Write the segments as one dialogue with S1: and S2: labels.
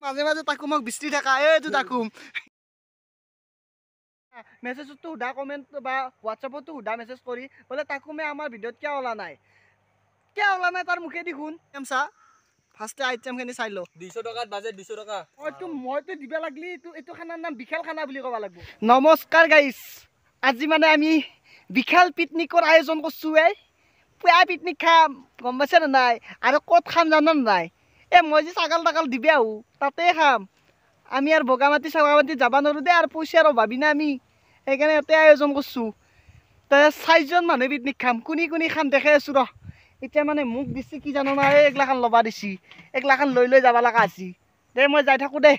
S1: মাজে মাজে তাকুমক বিস্তি থাকা এইটো তাকুম মেছেজতো উদা কমেন্ট বা হোয়াটসঅ্যাপতো উদা মেছেজ কৰি বলে তাকুমে আমাৰ ভিডিঅ'ত কিয় ওলা নাই তাৰ মুখেদি শুন এমসা ফাৰ্ষ্ট আইটেমখিনি চাই ল
S2: 200 টকাত বাজেট 200 টকা
S1: মইতো দিবা লাগলি এইটো খানাৰ নাম বিশাল খানা বুলি ক'ব লাগিব নমস্কাৰ গাইছ আজি মানে আমি বিশাল পিকনিকৰ আয়োজন কৰছো পুৱা পিকনিক খাম গম পাইছে না নাই আৰু ক'ত খাম জানা নাই মই যে ছাগাল তাগাল দিবে আহো তাতে খাম আমি আৰু বগামাটি চগামাটি যাবা নোৱাৰো দে আৰু পইচাৰ অভাবি না আমি সেইকাৰণে ইয়াতে আয়োজন কৰছো তাই 4জন মানুহ পিকনিক খাম কোনি খাম দেখাই আছো ৰ এতিয়া মানে মোক দিছি কি জানো না এইগিলাখান ল'বা দিছি এইগিলাখান লৈ যাবা লগা আছি দে মই যাই থাকো দে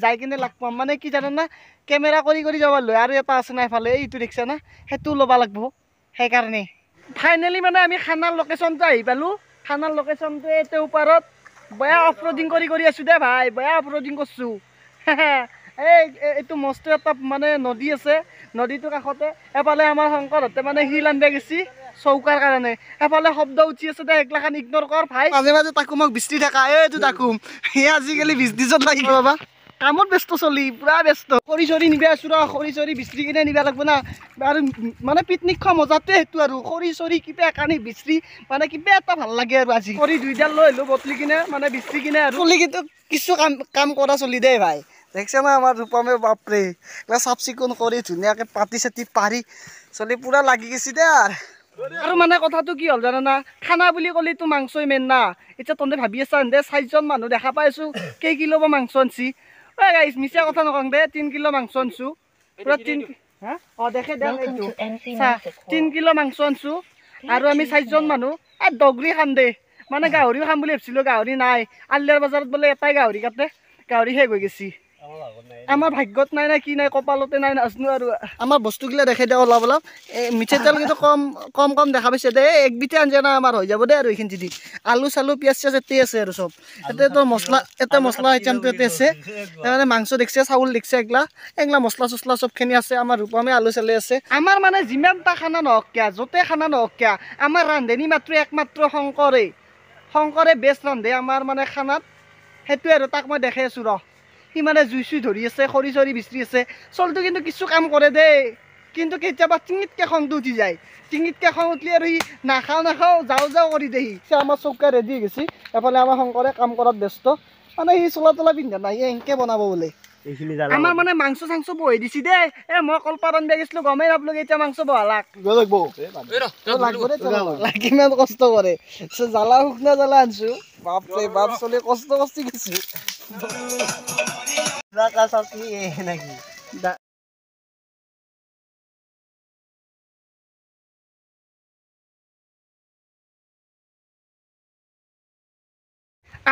S1: যাই কিনে লাগ পাম মানে কি জানো না কেমেৰা কৰি যাব লৈ আৰু এটা আছে না এফালে এইটো দেখিছা না সেইটো ল'বা লাগব সেইকাৰণে ফাইনেলি মানে আমি খানাৰ লোকেশ্যনটো আহি পালোঁ খানাৰ লোকেশ্যনটো এইটো ওপৰত বয়া অফৰোডিং কৰি আছোঁ দে ভাই বয়া অফৰোডিং কৰছোঁ এইটো মস্ত এটা মানে নদী আছে নদীটোৰ কাষতে এফালে আমাৰ শংকৰহঁতে মানে শিল আনবা গেছি চৌকাৰ কাৰণে এফালে শব্দ উঠি আছে দে এইগিলাখান ইগনৰ কৰ ভাই মাজে মাজে তাকুমক বিস্তি থাকা এইটো তাকুম আজিকালি বিজনেছত লাগিব বাবা কামত ব্যস্ত চলি পুৰা ব্যস্ত খৰি চৰি নিবা আছো ৰ খৰি চৰি বিচৰি কিনে নিবা লাগব না আৰু মানে পিকনিক খোৱা মজাতে সেইটো আৰু খৰি চৰি কিবা একানি বিচৰি মানে কিবা এটা ভাল লাগে আৰু আজি খৰি 2ডাল লৈ আহিলোঁ বটলি কিনে মানে বিচৰি কিনে আৰু চলি কিন্তু কিছু কাম কৰা চলি দেই ভাই দেখছে না আমাৰ ৰূপমে বাপৰে কিবা চাফ চিকুণ কৰি ধুনীয়াকৈ পাতি চাতি পাৰি চলি পুৰা লাগি গৈছে দে আৰু মানে কথাটো কি হ'ল জানা না খানা বুলি ক'লেতো মাংসই মেইন না এতিয়া তহঁতে ভাবি আছা দে 4জন মানুহ দেখা পাইছোঁ কেই কিলো বা মাংস আনছি গাইছ মিছা কথা নকওঁ দে 3 কিলো মাংস আনছোঁ পুৰা 3 হা দেখে দে এইটো 3 কিলো মাংস আনছোঁ আৰু আমি 4জন মানুহ দগৰি খাম দে মানে গাহৰিও খাম বুলি ভাবিছিলোঁ গাহৰি নাই আলিয়াৰ বজাৰত বোলে এটাই গাহৰি কাটে গাহৰি শেষ হৈ গৈছি আমাৰ ভাগ্যত নাই না কি নাই কপালতে নাই নাজনো আৰু আমাৰ বস্তুগিলা দেখাই দে অলপ মিঠাই তেল কিন্তু কম দেখা পাইছে দে একবিধে আঞ্জা না আমাৰ হৈ যাব দে আৰু এইখিনি দি আলু চালু পিঁয়াজ চিয়াজ এতে আছে আৰু চব এতে মছলা আইটেমটো এতে আছে মানে মাংস দেখছে চাউল দেখছে এগলা মছলা চছলা চবখিনি আছে আমাৰ ৰূপমে আলু চালি আছে আমাৰ মানে যিমানটা খানা নহওক কিয়া য'তে খানা নহওক কিয়া আমাৰ ৰান্ধনি একমাত্ৰ শংকৰে বেষ্ট ৰান্ধে আমাৰ মানে খানাত সেইটোৱে আৰু তাক মই দেখাই আছোঁ ৰ সি মানে জুই চুই ধৰি আছে খৰি চৰি বিচৰি আছে চলটো কিন্তু কিছু কাম কৰে দেই কিন্তু কেতিয়াবা টিঙিতকৈ খংটো উঠি যায় টিঙিতকৈ খং উঠলি আৰু সি নাখাওঁ যাওঁ কৰি দে সি আমাৰ চৌকা ৰেডি হৈ গৈছে এফালে আমাৰ শংকৰে কাম কৰাত ব্যস্ত মানে সি চোলা তোলা পিন্ধা নাই এনেকৈ বনাব বোলে আমাৰ মানে মাংস চাংস বহি দিছি দেই মই কলপাত আনবা গৈছিলোঁ গমেই নাপালোঁ এতিয়া মাংস বহালাক কিমান কষ্ট কৰে জ্বালা শুকনা জ্বালা আনছোঁ বাপৰে বাপ চলি কষ্ট গৈছোঁ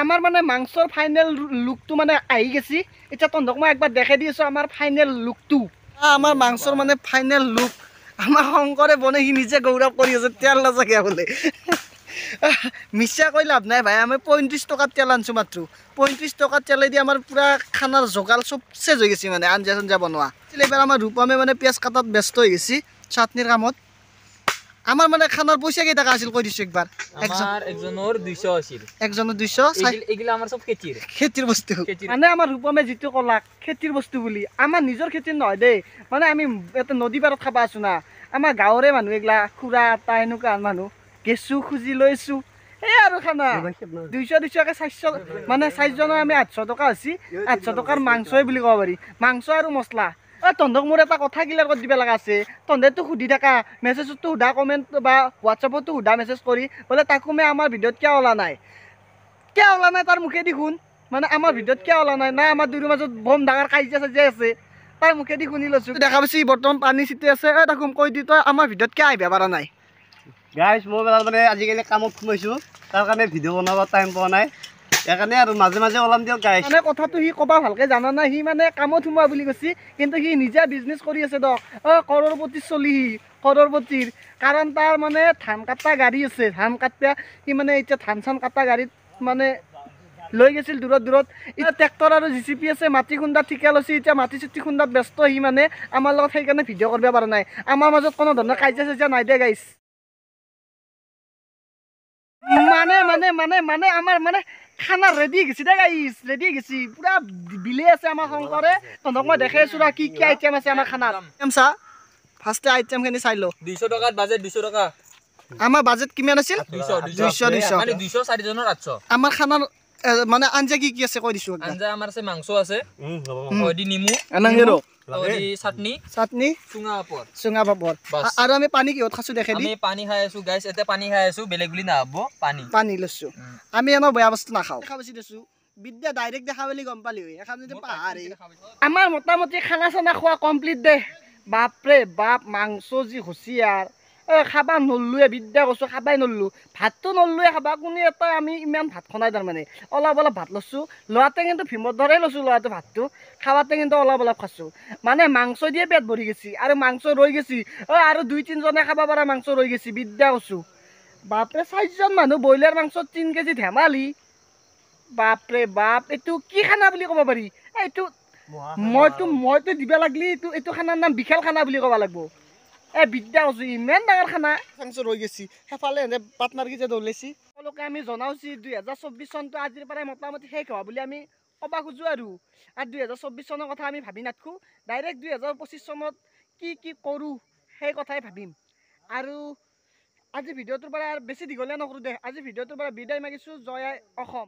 S1: আমাৰ মানে মাংসৰ ফাইনেল লুকটো মানে আহি গেছি এতিয়া তহঁতক মই একবাৰ দেখাই দি আছোঁ আমাৰ ফাইনেল লুকটো আমাৰ মাংসৰ মানে ফাইনেল লুক আমাৰ শংকৰে বনে সি নিজে গৌৰৱ কৰি আছে তেল নাচাকে বোলে মিছা কৈ লাভ নাই ভাই আমি 35 টকাত তেল আনছোঁ মাত্ৰ 35 টকাত তেলেদি আমাৰ পুৰা খানাৰ যোগাল চব চেজ হৈ গৈছে মানে আঞ্জা চাঞ্জা বনোৱা এইবাৰ আমাৰ ৰূপমে মানে পিঁয়াজ কাটাত ব্যস্ত হৈ গৈছে চাটনিৰ কামত আমাৰ মানে খানাৰ পইচা কেই টাকা আছিল কৈ দিছোঁ একবাৰ
S2: একজনৰ 200 আছিল
S1: একজনৰ 200
S2: এইগিলা আমাৰ চব খেতিৰ বস্তু মানে আমাৰ ৰূপমে যিটো ক'লাক খেতিৰ বস্তু বুলি আমাৰ নিজৰ খেতিৰ নহয় দেই মানে আমি এটা নদী পাৰত খাবা আছোঁ না আমাৰ গাঁৱৰে মানুহ এইগিলা খুৰা আটা এনেকুৱা মানুহ গেছোঁ খুজি লৈছোঁ এই আৰু খানা 200কে 400 মানে 4জনৰ আমি 800 টকা হৈছে 800 টকাৰ মাংসই বুলি ক'ব পাৰি মাংস আৰু মছলা তহঁতক মোৰ এটা কথা ক্লিয়াৰ কৰি দিব লগা আছে তহঁতেতো সুধি থাকা মেছেজতো সুধা কমেণ্ট বা হোৱাটছআপতো সুধা মেছেজ কৰি বোলে তাকুমে আমাৰ ভিডিঅ'ত কিয় ওলা নাই তাৰ মুখেদি শুন মানে আমাৰ ভিডিঅ'ত কিয় ওলা নাই না আমাৰ দুয়োৰ মাজত বম ডাঙৰ কাজিয়া চাজিয়া আছে তাৰ মুখেদি শুনি লৈছোঁ দেখা পাইছি বৰ্তমান পানী চিটি আছে তাকুম কৈ দি তই আমাৰ ভিডিঅ'ত কিয় আহিব পৰা নাই
S3: গাইজ মই মানে আজিকালি কামত সোমাইছোঁ তাৰ কাৰণে ভিডিঅ' বনাব টাইম পোৱা নাই সেইকাৰণে আৰু মাজে মাজে ওলাম দিয়ক গাইজ
S1: মানে কথাটো সি ক'বা ভালকৈ জানা নাই সি মানে কামত সোমোৱা বুলি কৈছে কিন্তু সি নিজে বিজনেছ কৰি আছে দক কৰৰপতি চলি কৰৰপতিৰ কাৰণ তাৰ মানে ধান কাটা গাড়ী আছে ধান কাটা সি মানে এতিয়া ধান চান কাটা গাড়ীত মানে লৈ গৈছিল দূৰত এতিয়া ট্ৰেক্টৰ আৰু JCB আছে মাটি খুন্দা ঠিকা লৈছে এতিয়া মাটি চিটি খুন্দাত ব্যস্ত সি মানে আমাৰ লগত সেইকাৰণে ভিডিঅ' কৰিব পৰা নাই আমাৰ মাজত কোনো ধৰণৰ কাজিয়া চাজিয়া নাই দে গাইজ মানে আমাৰ মানে
S2: খানা ৰেডি গেছি দে গাইছ ৰেডি গেছি পুৰা বিলে আছে আমাৰ শংকৰে তহঁতক মই দেখাই আছো ৰ কি আইটেম আছে আমাৰ খানাত আইটেম চা ফাৰ্ষ্টে আইটেমখিনি চাই ল
S4: 200 টাকাত বাজেট 200 টাকা
S2: আমাৰ বাজেট কিমান আছিল
S4: 200 মানে 200 4 জনৰ 800
S2: আমাৰ খানাৰ মানে আঞ্জা কি আছে কৈ দিছো
S4: আঞ্জা আমাৰ আছে মাংস আছে ওদি নিমু
S2: আনাংগেৰো
S4: ওদি চাটনি
S2: চাটনি চুঙা পাপৰ আৰু আমি পানী কিহত খাছো দেখাই দি
S4: আমি পানী খাই আছো গাইস এতে পানী খাই আছো বেলেগ বুলি না হব
S2: পানী লৈছো আমি এনে বেয়া বস্তু নাখাও দেখা বেছি দেছো বিদ্যা ডাইৰেক্ট দেখা বুলি গম পালি হয় এখন যদি পাহাৰে আমাৰ মোটামুটি খানা চানা খোৱা কমপ্লিট দে বাপৰে বাপ মাংস যি হুচিয়াৰ খাবা নল্লোৱে বিদ্যা কৈছো খাবাই নল্লো ভাতটো নল্লোৱে খাবা কোনে এটা আমি ইমান ভাত খনাই তাৰমানে অলপ ভাত লৈছো ল'ৰাতে কিন্তু ভীমত ধৰাই লৈছো ল'ৰাটো ভাতটো খাৱাতে কিন্তু অলপ খাইছো মানে মাংস দিয়ে পেট ভৰি গেছি আৰু মাংস ৰৈ গেছি আৰু 2-3 জনে খাব পৰা মাংস ৰৈ গেছি বিদ্যা কৈছো বাপৰে 4জন মানুহ ব্ৰইলাৰ মাংস 3 কেজি ধেমালি বাপৰে বাপ এইটো কি খানা বুলি ক'ব পাৰি এইটো মইতো দিবা লাগলি এইটো খানাৰ নাম বিশাল খানা বুলি ক'ব লাগব বিদ্যা কৈছো ইমান ডাঙৰ খানা মাংস ৰৈ গেছি সেফালে এনে পাৰ্টনাৰ কেইটা দৌলাইছি সকলোকে আমি জনাওছি 2024 চনটো আজিৰ পৰাই মোটামুটি শেষ হোৱা বুলি আমি ক'ব খোজো আৰু 2024 চনৰ কথা আমি ভাবি নাথাকো ডাইৰেক্ট 2025 চনত কি কৰোঁ সেই কথাই ভাবিম আৰু আজি ভিডিঅ'টোৰ পৰা বেছি দীঘলীয়া নকৰোঁ দে আজি ভিডিঅ'টোৰ পৰা বিদায় মাগিছোঁ জয় আই অসম।